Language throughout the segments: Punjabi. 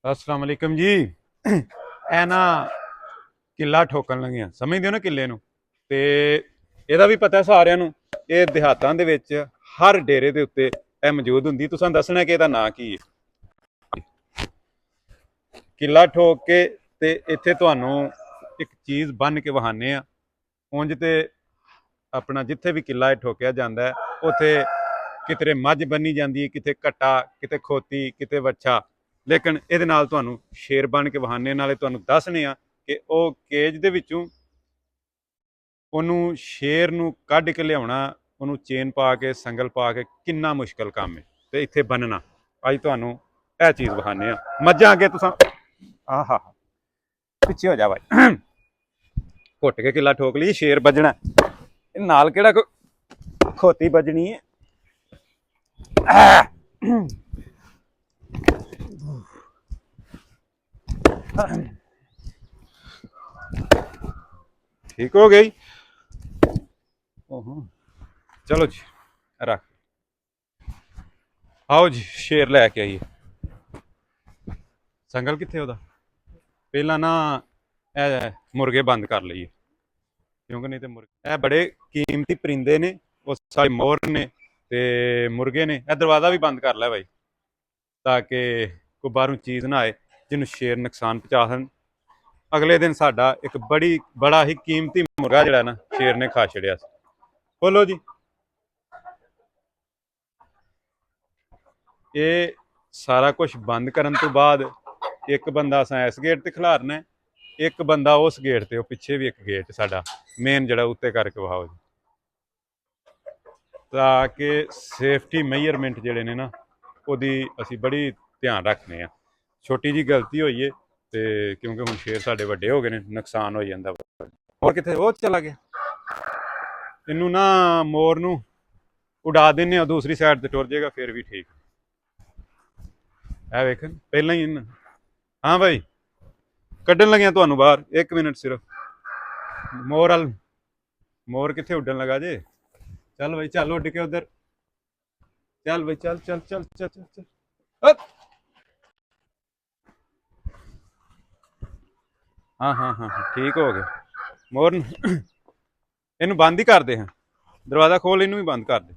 अस्सलाम वालेकुम जी। ਇਹ ਨਾ ਕਿੱਲਾ ਠੋਕਣ ਲੱਗੀਆਂ ਸਮਝਦੇ ਹੋ ਨਾ ਕਿੱਲੇ ਨੂੰ। ਤੇ ਇਹਦਾ ਵੀ ਪਤਾ ਸਾਰਿਆਂ ਨੂੰ, ਇਹ ਦਿਹਾਤਾਂ ਦੇ ਵਿੱਚ ਹਰ ਡੇਰੇ ਦੇ ਉੱਤੇ ਇਹ ਮੌਜੂਦ ਹੁੰਦੀ। ਤੁਸੀਂ ਦੱਸਣਾ ਕਿ ਇਹਦਾ ਨਾਂ ਕੀ ਹੈ। ਕਿੱਲਾ ਠੋਕ ਕੇ ਤੇ ਇੱਥੇ ਤੁਹਾਨੂੰ ਇੱਕ ਚੀਜ਼ ਬੰਨ ਕੇ ਵਹਾਨੇ ਆ। ਉਂਝ ਤੇ ਆਪਣਾ ਜਿੱਥੇ ਵੀ ਕਿੱਲਾ ਠੋਕਿਆ ਜਾਂਦਾ ਹੈ ਉੱਥੇ ਕਿਤੇ ਮੱਝ ਬੰਨੀ ਜਾਂਦੀ ਹੈ, ਕਿਤੇ ਘੱਟਾ, ਕਿਤੇ ਖੋਤੀ, ਕਿਤੇ ਵੱਛਾ। ਲੇਕਿਨ ਇਹਦੇ ਨਾਲ ਤੁਹਾਨੂੰ ਸ਼ੇਰ ਬਣ ਕੇ ਵਹਾਨੇ, ਨਾਲੇ ਤੁਹਾਨੂੰ ਦੱਸਨੇ ਆ ਕਿ ਉਹ ਕੇਜ ਦੇ ਵਿੱਚੋਂ ਉਹਨੂੰ ਸ਼ੇਰ ਨੂੰ ਕੱਢ ਕੇ ਲਿਆਉਣਾ, ਉਹਨੂੰ ਚੇਨ ਪਾ ਕੇ ਸੰਗਲ ਪਾ ਕੇ ਕਿੰਨਾ ਮੁਸ਼ਕਲ ਕੰਮ ਹੈ। ਤੇ ਇੱਥੇ ਬੰਨਣਾ ਅੱਜ ਤੁਹਾਨੂੰ ਇਹ ਚੀਜ਼ ਵਹਾਨੇ ਆ। ਮੱਝਾਂ ਅੱਗੇ ਤੁਸੀਂ ਆਹਾ ਪਿੱਛੇ ਹੋ ਜਾ ਭਾਈ। ਘੁੱਟ ਕੇ ਕਿੱਲਾ ਠੋਕ ਲਈ, ਸ਼ੇਰ ਵੱਜਣਾ। ਇਹ ਨਾਲ ਕਿਹੜਾ ਕੋਈ ਖੋਤੀ ਵੱਜਣੀ ਹੈ। ठीक हो गई। चलो जी रख आओ जी, शेर लैके आइए। संगल कितने ਉਹਦਾ ਪਹਿਲਾਂ ਨਾ ਇਹ ਮੁਰਗੇ ਬੰਦ ਕਰ ਲਈਏ, ਕਿਉਂਕਿ ਨਹੀਂ ਤੇ ਮੁਰਗੇ ਇਹ ਬੜੇ ਕੀਮਤੀ ਪਰਿੰਦੇ ਨੇ। ਉਹ ਸਾਰੇ ਮੋਰ ਨੇ ਤੇ ਮੁਰਗੇ ਨੇ। ਇਹ ਦਰਵਾਜ਼ਾ ਵੀ ਬੰਦ ਕਰ ਲੈ ਭਾਈ, ਤਾਂ ਕਿ ਕੋਈ ਬਾਹਰੋਂ ਚੀਜ਼ ਨਾ ਆਏ ਜਿਹਨੂੰ ਸ਼ੇਰ ਨੁਕਸਾਨ ਪਹੁੰਚਾ ਸਕਣ। ਅਗਲੇ ਦਿਨ ਸਾਡਾ ਇੱਕ ਬੜਾ ਹੀ ਕੀਮਤੀ ਮੁਰਗਾ ਜਿਹੜਾ ਨਾ ਸ਼ੇਰ ਨੇ ਖਾ ਛੜਿਆ ਸੀ। ਬੋਲੋ ਜੀ। ਇਹ ਸਾਰਾ ਕੁਝ ਬੰਦ ਕਰਨ ਤੋਂ ਬਾਅਦ ਇੱਕ ਬੰਦਾ ਅਸਾਂ ਇਸ ਗੇਟ ਤੇ ਖਿਲਾਰਨਾ, ਇੱਕ ਬੰਦਾ ਉਸ ਗੇਟ ਤੇ। ਉਹ ਪਿੱਛੇ ਵੀ ਇੱਕ ਗੇਟ ਸਾਡਾ ਮੇਨ ਜਿਹੜਾ ਉੱਤੇ ਕਰਕੇ ਵਹਾਓ ਜੀ, ਤਾਂ ਕਿ ਸੇਫਟੀ ਮੇਜਰਮੈਂਟ ਜਿਹੜੇ ਨੇ ਨਾ ਉਹਦੀ ਅਸੀਂ ਬੜੀ ਧਿਆਨ ਰੱਖਦੇ ਆ। ਛੋਟੀ ਜੀ ਗਲਤੀ ਹੋਈ ਏ ਤੇ ਕਿਉਂਕਿ ਹੁਣ ਸ਼ੇਰ ਸਾਡੇ ਵੱਡੇ ਹੋ ਗਏ ਨੇ, ਨੁਕਸਾਨ ਹੋ ਜਾਂਦਾ। ਹੋਰ ਕਿੱਥੇ ਉਹ ਚਲਾ ਗਿਆ। ਇਹਨੂੰ ਨਾ ਮੋਰ ਨੂੰ ਉਡਾ ਦਿੰਨੇ ਆ, ਦੂਸਰੀ ਸਾਈਡ ਤੇ ਟੁਰ ਜਾਏਗਾ, ਫਿਰ ਵੀ ਠੀਕ। ਇਹ ਵੇਖਣ ਪਹਿਲਾਂ ਹੀ ਹਾਂ ਭਾਈ ਕੱਢਣ ਲੱਗਿਆ ਤੁਹਾਨੂੰ ਬਾਹਰ। 1 ਮਿੰਟ ਸਿਰਫ। ਮੋਰ ਕਿੱਥੇ ਉੱਡਣ ਲਗਾ ਜੇ। ਚੱਲ ਭਾਈ ਚੱਲ ਉੱਡ ਕੇ ਉਧਰ ਚੱਲ ਭਾਈ, ਚੱਲ ਚੱਲ ਚੱਲ ਚੱਲ ਚੱਲ ਚੱਲ। ਹਾਂ ਹਾਂ ਹਾਂ ਠੀਕ ਹੋ ਗਿਆ। ਮੋਰ ਇਹਨੂੰ ਬੰਦ ਹੀ ਕਰਦੇ ਹਾਂ, ਦਰਵਾਜ਼ਾ ਖੋਲ, ਇਹਨੂੰ ਵੀ ਬੰਦ ਕਰ ਦੇ।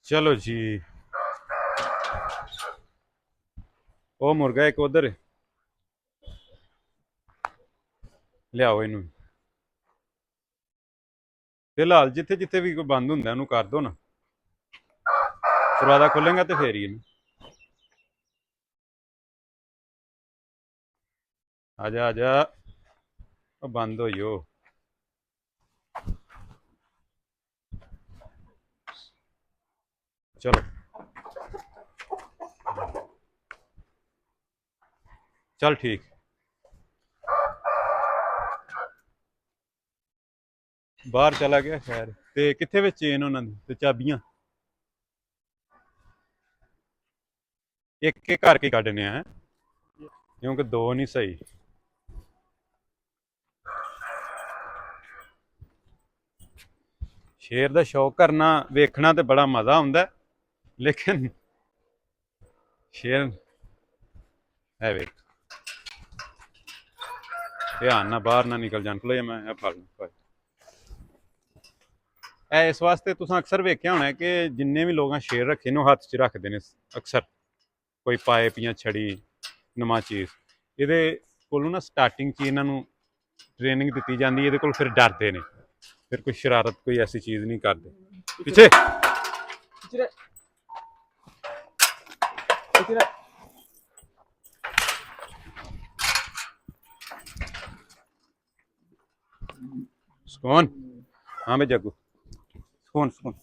ਚਲੋ ਜੀ। ਉਹ ਮੁਰਗਾ ਇੱਕ ਉਧਰ ਲਿਆਓ ਇਹਨੂੰ। ਫਿਲਹਾਲ ਜਿੱਥੇ ਜਿੱਥੇ ਵੀ ਕੋਈ ਬੰਦ ਹੁੰਦਾ ਉਹਨੂੰ ਕਰ ਦੋ ਨਾ। ਦਰਵਾਜ਼ਾ ਖੋਲੇਗਾ ਤੇ ਫੇਰ ਹੀ ਇਹਨੂੰ ਆ ਜਾ ਆ ਜਾ। ਉਹ ਬੰਦ ਹੋਈਓ। ਚਲੋ चल ठीक। बाहर चला गया खैर। ते कित्थे वे चेन उन्हां दी ते चाबियां एक एक करके कड्ढने हैं, क्योंकि दो नहीं सही। शेर दा शौक करना वेखना ते बड़ा मज़ा आउंदा, लेकिन शेर है वेख ध्यान ना बाहर ना निकल जान। खलो मैं फड़ लूं। इस वास्ते तुसां अक्सर वेख्या होना है कि जिन्ने भी लोग शेर रखे ने हत्थ च रखते हैं अक्सर, कोई पाइप या छड़ी नुमा चीज़। ये कोलों ना स्टार्टिंग च इन्हों ट्रेनिंग दी जाती है, ये कोल फिर डरते हैं, फिर कोई शरारत कोई ऐसी चीज़ नहीं करते। पीछे सुकून। हाँ भाई जग्गू सुकून सुकून।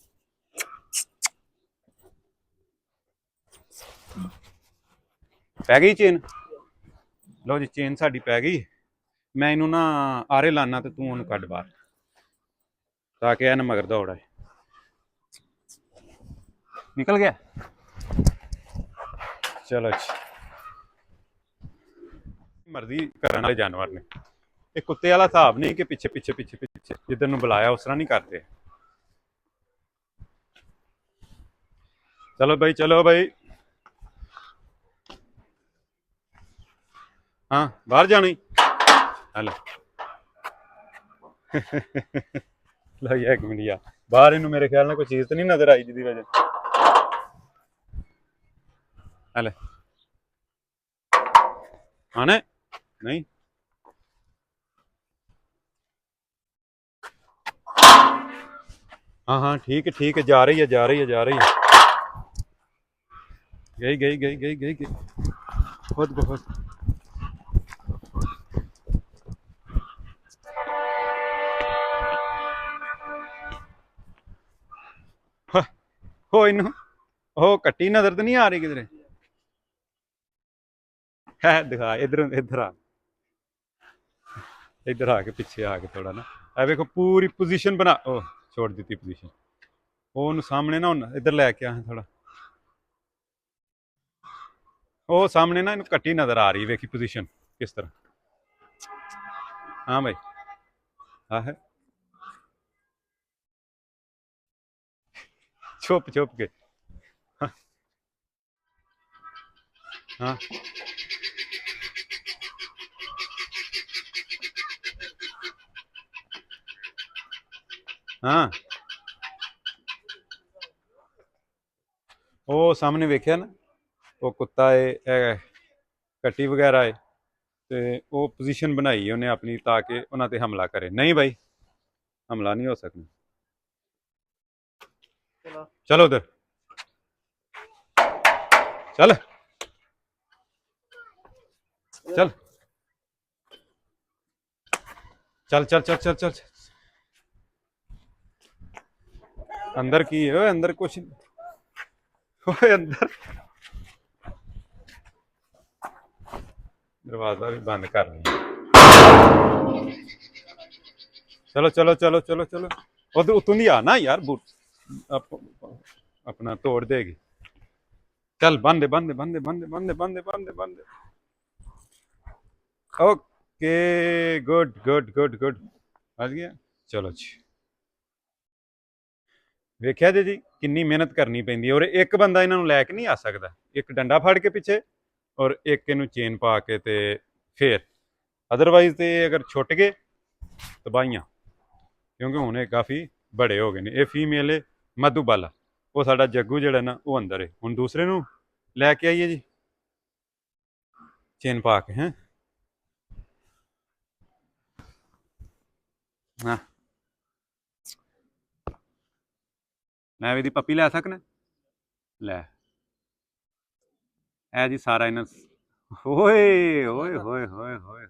पै गई चेन। लो जी चेन साड़ी पै गई। मैं इनू ना आरे लाना तो तू उन्हें कट बाहर, ताकि यह ना मगर दौड़ा निकल गया। चलो जी मर्जी करने वाले जानवर ने, एक कुत्ते वाला हिसाब नहीं कि पिछे पिछे पिछे पिछे जिधर बुलाया उस तरह नहीं करते। चलो भाई चलो भाई। हाँ बाहर जाना ही। हेलो लो ये एक मिनट यार, बाहर इन्हों मेरे ख्याल में कोई चीज तो नहीं नजर आई जिसकी वजह। हेलो आने नहीं। हाँ हाँ ठीक है, जा रही है जा रही है जा रही है। गई गई गई गई गई गई। बहुत बहुत। हो इन हो कट्टी नजर तो नहीं आ रही किधरे है, दिखा इधर इधर आ, इधर आके पीछे आके थोड़ा ना। अब देखो पूरी पोजीशन बना, ओ छोड़ दी पोजीशन। वो सामने ना इधर लैके आए थोड़ा। वो सामने ना इन कट्टी नजर आ रही है, वेखी पोजीशन किस तरह। हाँ भाई हाँ है, छुप छुप के। हाँ हाँ हाँ। ਉਹ ਸਾਹਮਣੇ ਵੇਖਿਆ ਨਾ, ਉਹ ਕੁੱਤਾ ਹੈ ਕੱਟੀ ਵਗੈਰਾ ਹੈ, ਤੇ ਉਹ ਪੋਜੀਸ਼ਨ ਬਣਾਈ ਉਹਨੇ ਆਪਣੀ ਤਾਂ ਕਿ ਉਹਨਾਂ ਤੇ ਹਮਲਾ ਕਰੇ। ਨਹੀਂ ਭਾਈ ਹਮਲਾ ਨਹੀਂ ਹੋ ਸਕਦਾ। चलो उधर चल चल चल चल चल चल चल। अंदर की है अंदर कुछ ओए अंदर दरवाजा भी बंद कर लिया। चलो चलो चलो चलो चलो उधर उतों नहीं आना यार, बूट अपना तोड़ देगी। चल बंद बंद बंद बंद बंद बंद बंद बंद। Okay good good good good आ गया। चलो जी ਵੇਖਿਆ ਜੀ ਕਿੰਨੀ ਮਿਹਨਤ ਕਰਨੀ ਪੈਂਦੀ ਹੈ, ਔਰ ਇੱਕ ਬੰਦਾ ਇਹਨਾਂ ਨੂੰ ਲੈ ਕੇ ਨਹੀਂ ਆ ਸਕਦਾ, ਇੱਕ ਡੰਡਾ ਫੜ ਕੇ ਪਿੱਛੇ ਔਰ ਇੱਕ ਇਹਨੂੰ ਚੇਨ ਪਾ ਕੇ ਤੇ ਫੇਰ, ਅਦਰਵਾਈਜ਼ ਤੇ ਅਗਰ ਛੁੱਟ ਗਏ ਤਬਾਹੀਆਂ। ਕਿਉਂਕਿ ਹੁਣ ਇਹ ਕਾਫੀ ਬੜੇ ਹੋ ਗਏ ਨੇ। ਇਹ ਫੀਮੇਲ ਹੈ ਮਧੂਬਾਲਾ, ਉਹ ਸਾਡਾ ਜੱਗੂ ਜਿਹੜਾ ਨਾ ਉਹ ਅੰਦਰ ਹੈ। ਹੁਣ ਦੂਸਰੇ ਨੂੰ ਲੈ ਕੇ ਆਈਏ ਜੀ ਚੇਨ ਪਾ ਕੇ। ਹੈ ਹਾਂ ਮੈਂ ਇਹਦੀ ਪੱਪੀ ਲੈ ਸਕਣਾ ਲੈ। ਇਹ ਜੀ ਸਾਰਾ ਇਹਨਾਂ ਓਏ ਓਏ ਹੋਏ ਹੋਏ ਹੋਏ।